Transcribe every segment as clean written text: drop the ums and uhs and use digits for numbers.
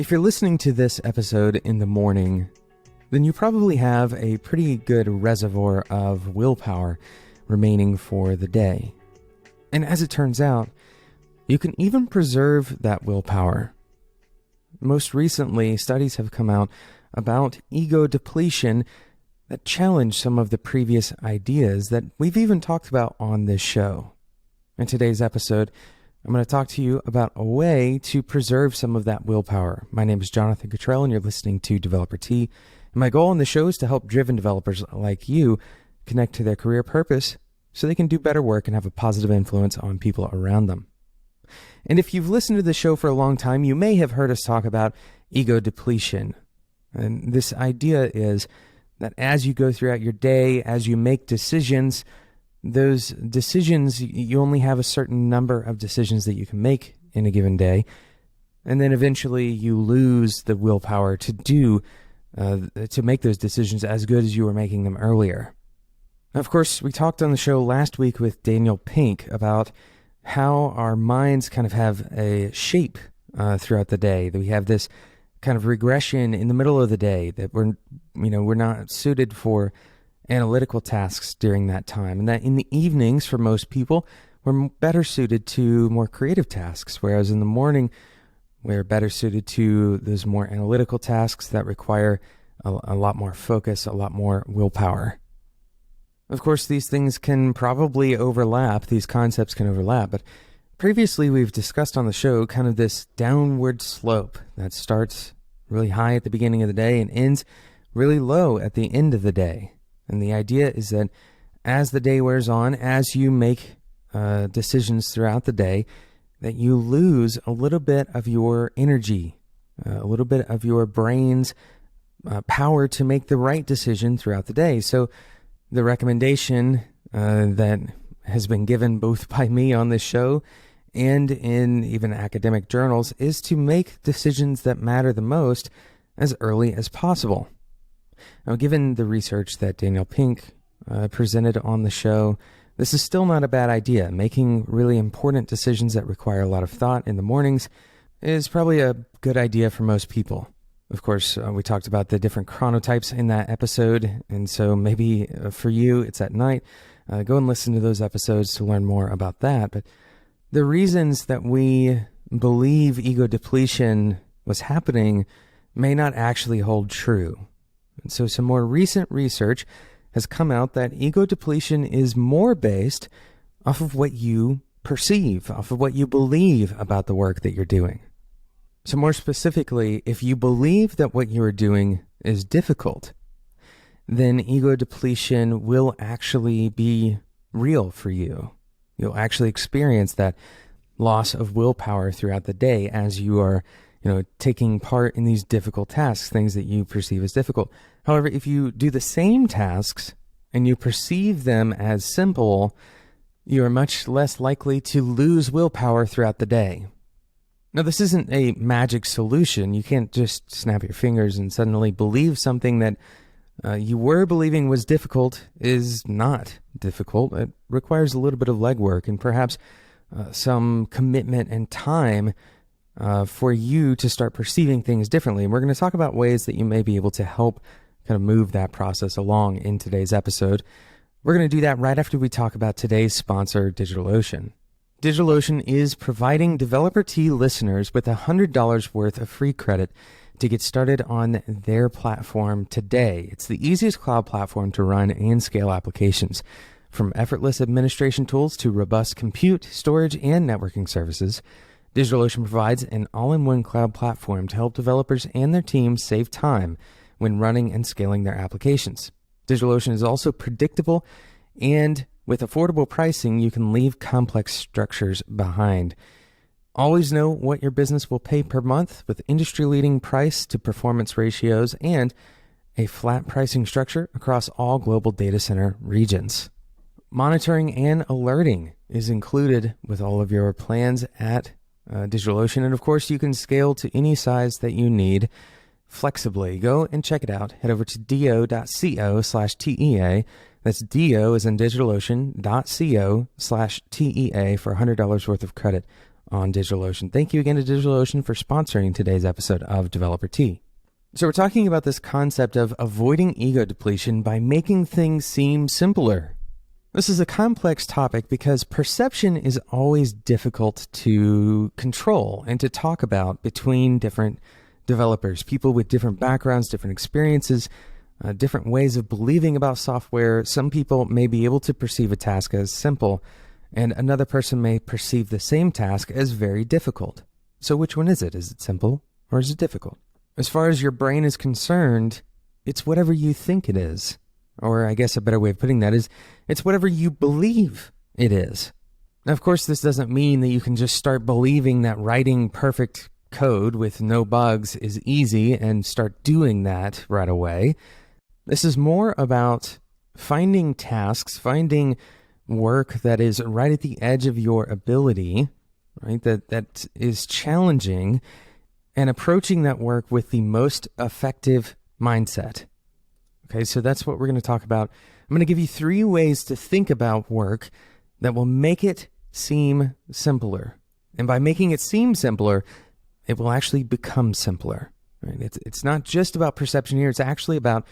If you're listening to this episode in the morning, then you probably have a pretty good reservoir of willpower remaining for the day. And as it turns out, you can even preserve that willpower. Most recently, studies have come out about ego depletion that challenge some of the previous ideas that we've even talked about on this show. In today's episode, I'm going to talk to you about a way to preserve some of that willpower. My name is Jonathan Cottrell, and you're listening to Developer Tea. And my goal on the show is to help driven developers like you connect to their career purpose so they can do better work and have a positive influence on people around them. And if you've listened to the show for a long time, you may have heard us talk about ego depletion. And this idea is that as you go throughout your day, as you make decisions, those decisions, you only have a certain number of decisions that you can make in a given day. And then eventually you lose the willpower to make those decisions as good as you were making them earlier. Of course, we talked on the show last week with Daniel Pink about how our minds kind of have a shape throughout the day, that we have this kind of regression in the middle of the day, that we're not suited for analytical tasks during that time, and that in the evenings, for most people, we're better suited to more creative tasks, whereas in the morning, we're better suited to those more analytical tasks that require a lot more focus, a lot more willpower. Of course, these things can probably overlap, these concepts can overlap, but previously we've discussed on the show kind of this downward slope that starts really high at the beginning of the day and ends really low at the end of the day. And the idea is that as the day wears on, as you make decisions throughout the day, that you lose a little bit of your energy, a little bit of your brain's power to make the right decision throughout the day. So the recommendation that has been given both by me on this show and in even academic journals is to make decisions that matter the most as early as possible. Now, given the research that Daniel Pink presented on the show, this is still not a bad idea. Making really important decisions that require a lot of thought in the mornings is probably a good idea for most people. Of course, we talked about the different chronotypes in that episode, and so maybe for you it's at night. Go and listen to those episodes to learn more about that. But the reasons that we believe ego depletion was happening may not actually hold true. And so some more recent research has come out that ego depletion is more based off of what you perceive, off of what you believe about the work that you're doing. So more specifically, if you believe that what you are doing is difficult, then ego depletion will actually be real for you. You'll actually experience that loss of willpower throughout the day as you are, taking part in these difficult tasks, things that you perceive as difficult. However, if you do the same tasks and you perceive them as simple, you are much less likely to lose willpower throughout the day. Now, this isn't a magic solution. You can't just snap your fingers and suddenly believe something that you were believing was difficult is not difficult. It requires a little bit of legwork and perhaps some commitment and time for you to start perceiving things differently. And we're going to talk about ways that you may be able to help kind of move that process along in today's episode. We're going to do that right after we talk about today's sponsor, DigitalOcean. DigitalOcean is providing Developer Tea listeners with $100 worth of free credit to get started on their platform today. It's the easiest cloud platform to run and scale applications. From effortless administration tools to robust compute, storage, and networking services, DigitalOcean provides an all-in-one cloud platform to help developers and their teams save time when running and scaling their applications. DigitalOcean is also predictable, and with affordable pricing, you can leave complex structures behind. Always know what your business will pay per month with industry-leading price to performance ratios and a flat pricing structure across all global data center regions. Monitoring and alerting is included with all of your plans at DigitalOcean. And of course, you can scale to any size that you need flexibly. Go and check it out. Head over to do.co/TEA. That's do as in DigitalOcean.co/TEA for $100 worth of credit on DigitalOcean. Thank you again to DigitalOcean for sponsoring today's episode of Developer Tea. So we're talking about this concept of avoiding ego depletion by making things seem simpler. This is a complex topic because perception is always difficult to control and to talk about between different developers, people with different backgrounds, different experiences, different ways of believing about software. Some people may be able to perceive a task as simple, and another person may perceive the same task as very difficult. So which one is it? Is it simple or is it difficult? As far as your brain is concerned, it's whatever you think it is. Or I guess a better way of putting that is, it's whatever you believe it is. Now, of course, this doesn't mean that you can just start believing that writing perfect code with no bugs is easy and start doing that right away. This is more about finding tasks, finding work that is right at the edge of your ability, right? That is challenging, and approaching that work with the most effective mindset. Okay, so that's what we're going to talk about. I'm going to give you 3 ways to think about work that will make it seem simpler. And by making it seem simpler, it will actually become simpler. Right? It's not just about perception here. It's actually about,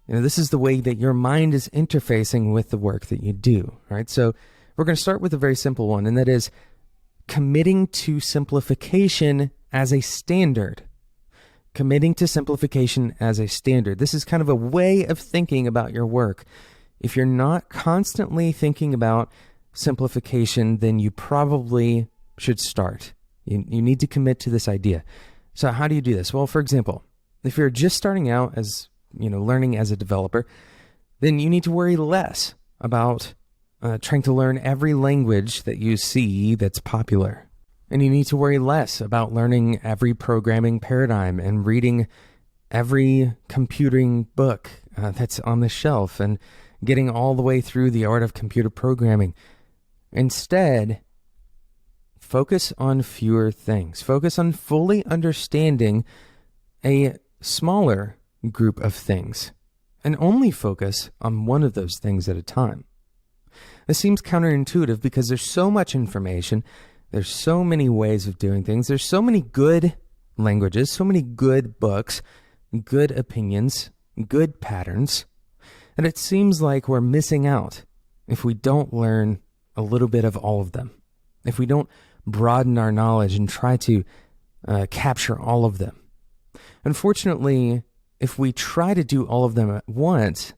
this is the way that your mind is interfacing with the work that you do. Right? So we're going to start with a very simple one, and that is committing to simplification as a standard. Committing to simplification as a standard. This is kind of a way of thinking about your work. If you're not constantly thinking about simplification, then you probably should start. You need to commit to this idea. So how do you do this? Well, for example, if you're just starting out as, learning as a developer, then you need to worry less about trying to learn every language that you see that's popular. And you need to worry less about learning every programming paradigm and reading every computing book that's on the shelf and getting all the way through the art of computer programming. Instead, focus on fewer things. Focus on fully understanding a smaller group of things, and only focus on one of those things at a time. This seems counterintuitive because there's so much information. There's so many ways of doing things. There's so many good languages, so many good books, good opinions, good patterns. And it seems like we're missing out if we don't learn a little bit of all of them. If we don't broaden our knowledge and try to capture all of them. Unfortunately, if we try to do all of them at once,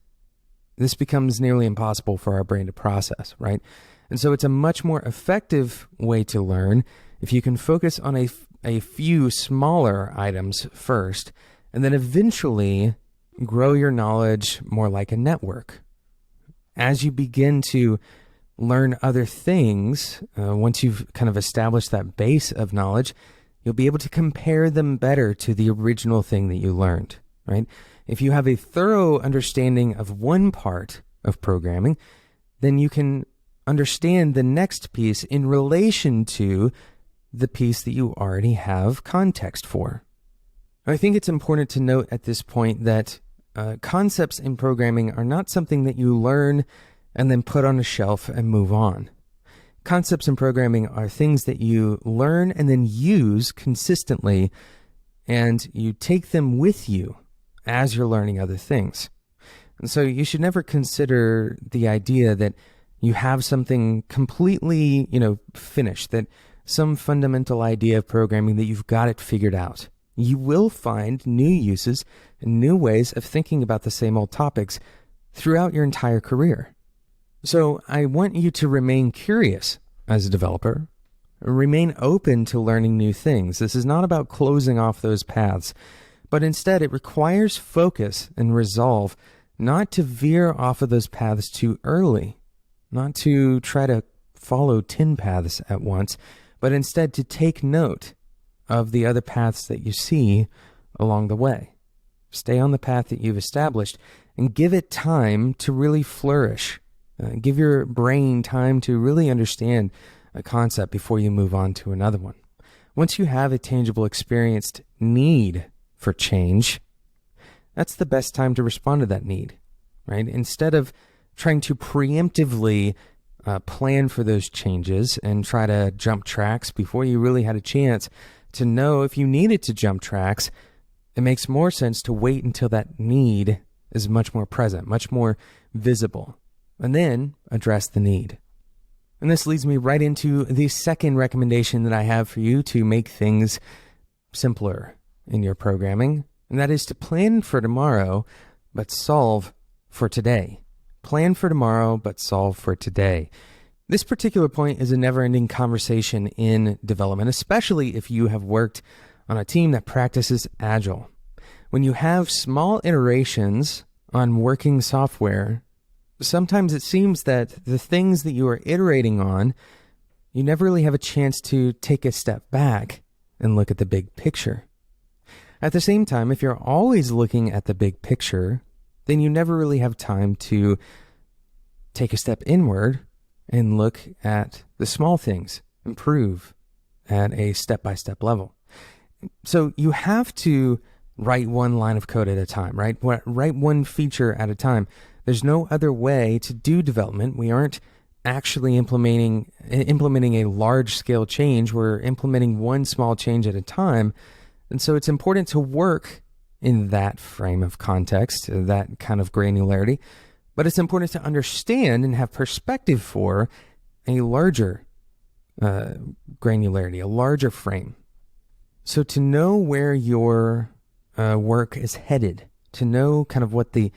this becomes nearly impossible for our brain to process, right? And so it's a much more effective way to learn if you can focus on a few smaller items first, and then eventually grow your knowledge more like a network. As you begin to learn other things, once you've kind of established that base of knowledge, you'll be able to compare them better to the original thing that you learned, right? If you have a thorough understanding of one part of programming, then you can understand the next piece in relation to the piece that you already have context for. I think it's important to note at this point that concepts in programming are not something that you learn and then put on a shelf and move on. Concepts in programming are things that you learn and then use consistently, and you take them with you as you're learning other things. And so you should never consider the idea that you have something completely, finished, that some fundamental idea of programming that you've got it figured out. You will find new uses and new ways of thinking about the same old topics throughout your entire career. So I want you to remain curious as a developer, remain open to learning new things. This is not about closing off those paths, but instead it requires focus and resolve not to veer off of those paths too early. Not to try to follow 10 paths at once, but instead to take note of the other paths that you see along the way. Stay on the path that you've established and give it time to really flourish. Give your brain time to really understand a concept before you move on to another one. Once you have a tangible, experienced need for change, that's the best time to respond to that need, right? Instead of trying to preemptively plan for those changes and try to jump tracks before you really had a chance to know if you needed to jump tracks, it makes more sense to wait until that need is much more present, much more visible, and then address the need. And this leads me right into the second recommendation that I have for you to make things simpler in your programming, and that is to plan for tomorrow, but solve for today. Plan for tomorrow, but solve for today. This particular point is a never-ending conversation in development, especially if you have worked on a team that practices Agile. When you have small iterations on working software, sometimes it seems that the things that you are iterating on, you never really have a chance to take a step back and look at the big picture. At the same time, if you're always looking at the big picture, then you never really have time to take a step inward and look at the small things, improve at a step-by-step level. So you have to write one line of code at a time, right? Write one feature at a time. There's no other way to do development. We aren't actually implementing a large-scale change. We're implementing one small change at a time. And so it's important to work in that frame of context, that kind of granularity. But it's important to understand and have perspective for a larger granularity, a larger frame. So to know where your work is headed, to know kind of what the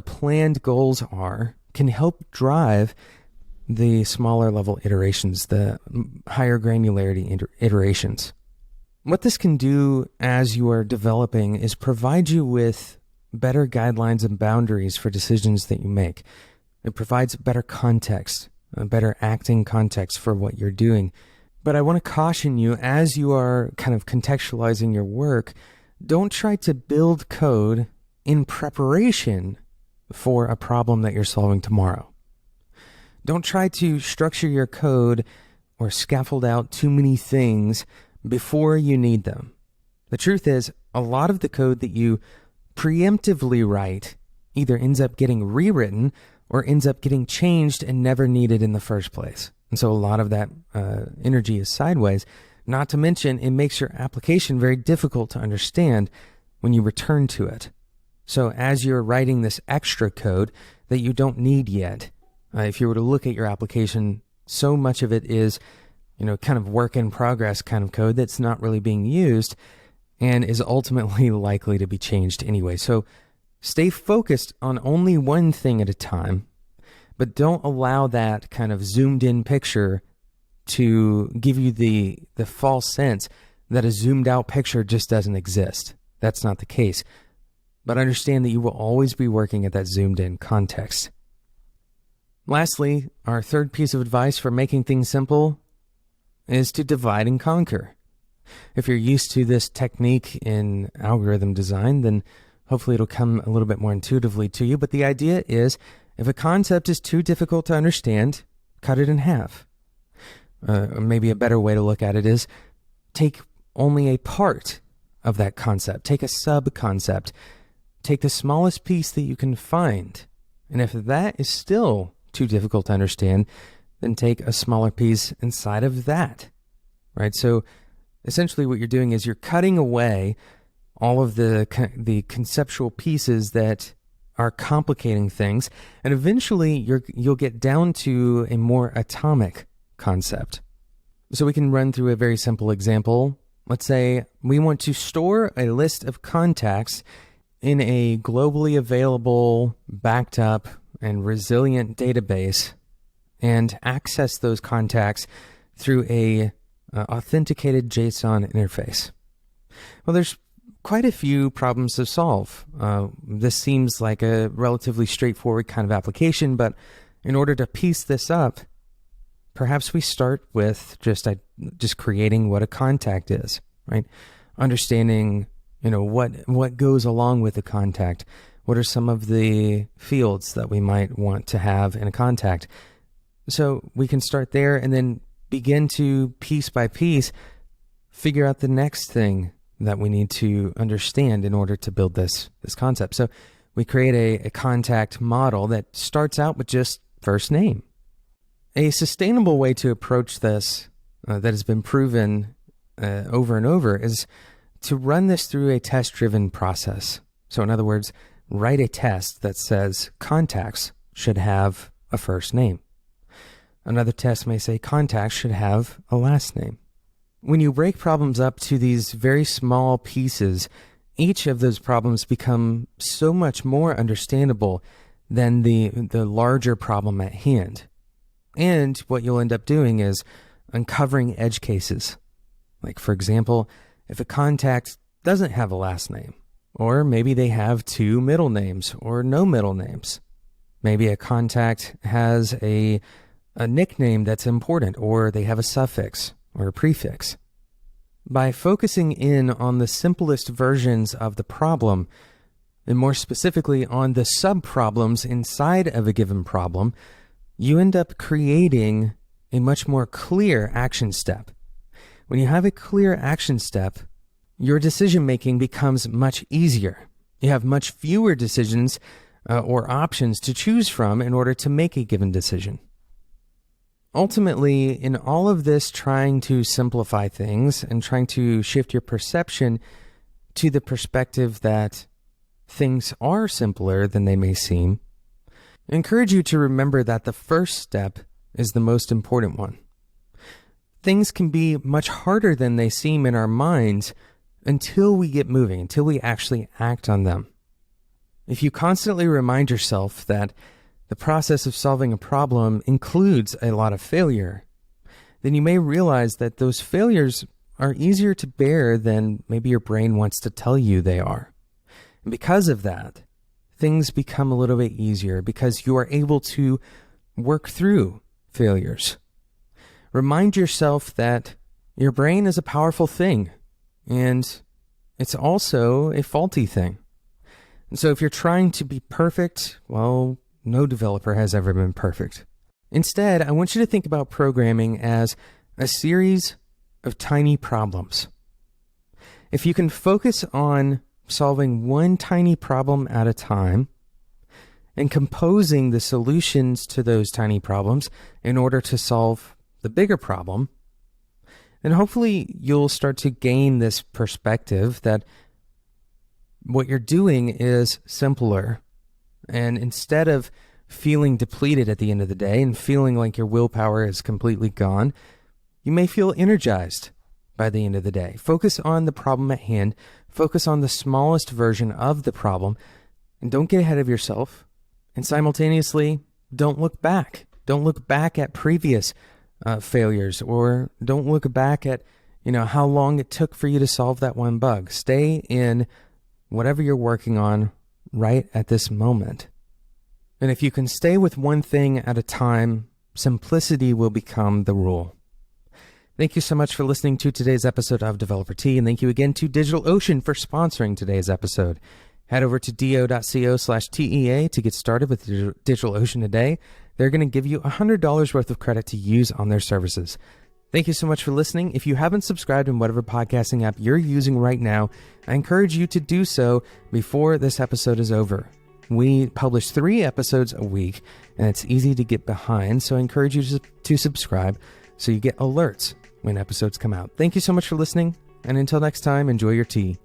planned goals are, can help drive the smaller level iterations, the higher granularity iterations. What this can do as you are developing is provide you with better guidelines and boundaries for decisions that you make. It provides better context, a better acting context for what you're doing. But I want to caution you, as you are kind of contextualizing your work, don't try to build code in preparation for a problem that you're solving tomorrow. Don't try to structure your code or scaffold out too many things before you need them. The truth is, a lot of the code that you preemptively write either ends up getting rewritten or ends up getting changed and never needed in the first place. And so a lot of that energy is sideways. Not to mention, it makes your application very difficult to understand when you return to it. So as you're writing this extra code that you don't need yet, if you were to look at your application, so much of it is, kind of work in progress kind of code that's not really being used and is ultimately likely to be changed anyway. So stay focused on only one thing at a time, but don't allow that kind of zoomed in picture to give you the false sense that a zoomed out picture just doesn't exist. That's not the case. But understand that you will always be working at that zoomed in context. Lastly, our third piece of advice for making things simple is to divide and conquer. If you're used to this technique in algorithm design, then hopefully it'll come a little bit more intuitively to you. But the idea is, if a concept is too difficult to understand, cut it in half. Maybe a better way to look at it is take only a part of that concept. Take a sub-concept. Take the smallest piece that you can find. And if that is still too difficult to understand, then take a smaller piece inside of that, right? So essentially what you're doing is you're cutting away all of the conceptual pieces that are complicating things, and eventually you'll get down to a more atomic concept. So we can run through a very simple example. Let's say we want to store a list of contacts in a globally available, backed up, and resilient database and access those contacts through a authenticated JSON interface. Well, there's quite a few problems to solve. This seems like a relatively straightforward kind of application, but in order to piece this up, perhaps we start with just creating what a contact is, right? Understanding, what goes along with a contact. What are some of the fields that we might want to have in a contact? So we can start there and then begin to, piece by piece, figure out the next thing that we need to understand in order to build this concept. So we create a contact model that starts out with just first name. A sustainable way to approach this that has been proven over and over is to run this through a test-driven process. So in other words, write a test that says contacts should have a first name. Another test may say contacts should have a last name. When you break problems up to these very small pieces, each of those problems become so much more understandable than the larger problem at hand. And what you'll end up doing is uncovering edge cases. Like, for example, if a contact doesn't have a last name, or maybe they have 2 middle names or no middle names. Maybe a contact has a nickname that's important, or they have a suffix or a prefix. By focusing in on the simplest versions of the problem, and more specifically on the sub-problems inside of a given problem, you end up creating a much more clear action step. When you have a clear action step, your decision-making becomes much easier. You have much fewer decisions or options to choose from in order to make a given decision. Ultimately, in all of this trying to simplify things and trying to shift your perception to the perspective that things are simpler than they may seem, I encourage you to remember that the first step is the most important one. Things can be much harder than they seem in our minds until we get moving, until we actually act on them. If you constantly remind yourself that the process of solving a problem includes a lot of failure, then you may realize that those failures are easier to bear than maybe your brain wants to tell you they are. And because of that, things become a little bit easier because you are able to work through failures. Remind yourself that your brain is a powerful thing, and it's also a faulty thing. And so if you're trying to be perfect, well, no developer has ever been perfect. Instead, I want you to think about programming as a series of tiny problems. If you can focus on solving one tiny problem at a time and composing the solutions to those tiny problems in order to solve the bigger problem, then hopefully you'll start to gain this perspective that what you're doing is simpler. And instead of feeling depleted at the end of the day and feeling like your willpower is completely gone, you may feel energized by the end of the day. Focus on the problem at hand. Focus on the smallest version of the problem, and don't get ahead of yourself. And simultaneously, don't look back. Don't look back at previous failures, or don't look back at how long it took for you to solve that one bug. Stay in whatever you're working on right at this moment. And if you can stay with one thing at a time, simplicity will become the rule. Thank you so much for listening to today's episode of Developer Tea, and thank you again to DigitalOcean for sponsoring today's episode. Head over to do.co/TEA to get started with DigitalOcean today. They're going to give you $100 worth of credit to use on their services. Thank you so much for listening. If you haven't subscribed in whatever podcasting app you're using right now, I encourage you to do so before this episode is over. We publish 3 episodes a week, and it's easy to get behind, so I encourage you to subscribe so you get alerts when episodes come out. Thank you so much for listening, and until next time, enjoy your tea.